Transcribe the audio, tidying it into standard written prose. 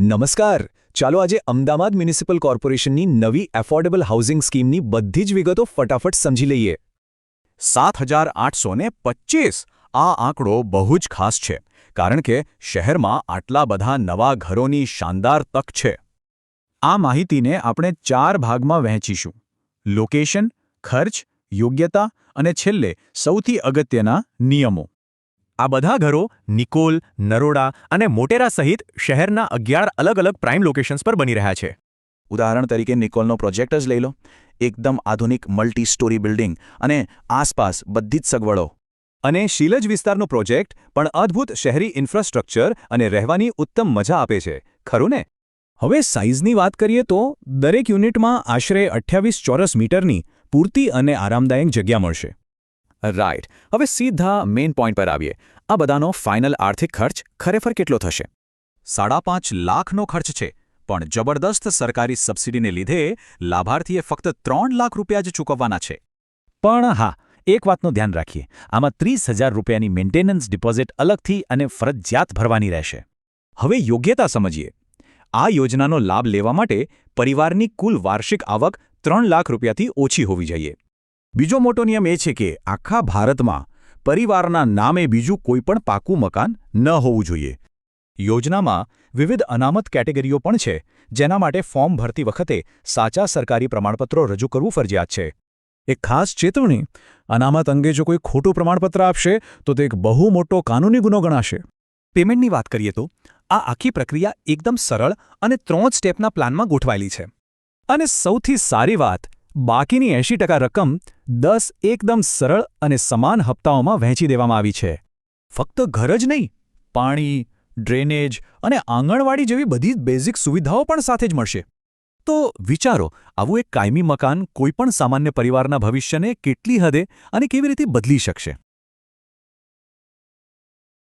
નમસ્કાર. ચાલો આજે અમદાવાદ મ્યુનિસિપલ કોર્પોરેશનની નવી એફોર્ડેબલ હાઉસિંગ સ્કીમની બધી જ વિગતો ફટાફટ સમજી લઈએ. 7,825 આ આંકડો બહુ જ ખાસ છે, કારણ કે શહેરમાં આટલા બધા નવા ઘરોની શાનદાર તક છે. આ માહિતીને આપણે 4 ભાગમાં વહેંચીશું: લોકેશન, ખર્ચ, યોગ્યતા અને છેલ્લે સૌથી અગત્યના નિયમો. આ બધા ઘરો નિકોલ, નરોડા અને મોટેરા સહિત શહેરના 11 અલગ-અલગ પ્રાઇમ લોકેશન્સ પર બની રહ્યા છે. ઉદાહરણ તરીકે નિકોલનો પ્રોજેક્ટ જ લઈ લો. એકદમ આધુનિક મલ્ટી સ્ટોરી બિલ્ડિંગ અને આસપાસ બધી જ સગવડો. અને શીલજ વિસ્તારનો પ્રોજેક્ટ પણ અદ્ભુત શહેરી ઇન્ફ્રાસ્ટ્રક્ચર અને રહેવાની ઉત્તમ મજા આપે છે, ખરું ને? હવે સાઇઝની વાત કરીએ તો દરેક યુનિટમાં આશરે 28 ચોરસ મીટરની પૂરતી અને આરામદાયક જગ્યા મળશે. રાઇટ. હવે સીધા મેઇન પોઈન્ટ પર આવીએ. આ બધાનો ફાઇનલ આર્થિક ખર્ચ ખરેખર કેટલો થશે? 5.5 લાખનો ખર્ચ છે, પણ જબરદસ્ત સરકારી સબસિડીને લીધે લાભાર્થીએ ફક્ત 3 લાખ રૂપિયા જ ચૂકવવાના છે. પણ હા, એક વાતનું ધ્યાન રાખીએ. આમાં 30,000 રૂપિયાની મેન્ટેનન્સ ડિપોઝિટ અલગથી અને ફરજિયાત ભરવાની રહેશે. હવે યોગ્યતા સમજીએ. આ યોજનાનો લાભ લેવા માટે પરિવારની કુલ વાર્ષિક આવક 3 લાખ રૂપિયાથી ઓછી હોવી જોઈએ. બીજો મોટો નિયમ એ છે કે આખા ભારતમાં પરિવારના નામે બીજું કોઈપણ પાકું મકાન ન હોવું જોઈએ. યોજનામાં વિવિધ અનામત કેટેગરીઓ પણ છે, જેના માટે ફોર્મ ભરતી વખતે સાચા સરકારી પ્રમાણપત્રો રજૂ કરવું ફરજિયાત છે. એક ખાસ ચેતવણી: અનામત અંગે જો કોઈ ખોટું પ્રમાણપત્ર આપશે તો તે એક બહુ મોટો કાનૂની ગુનો ગણાશે. પેમેન્ટની વાત કરીએ તો આ આખી પ્રક્રિયા એકદમ સરળ અને 3 સ્ટેપના પ્લાનમાં ગોઠવાયેલી છે. અને સૌથી સારી વાત, બાકીની 80% રકમ 10 એકદમ સરળ અને સમાન હપ્તાઓમાં વહેંચી દેવામાં આવી છે. ફક્ત ઘર જ નહીં, પાણી, ડ્રેનેજ અને આંગણવાડી જેવી બધી બેઝિક સુવિધાઓ પણ સાથે જ મળશે. તો વિચારો, આવું એક કાયમી મકાન કોઈપણ સામાન્ય પરિવારના ભવિષ્યને કેટલી હદે અને કેવી રીતે બદલી શકશે.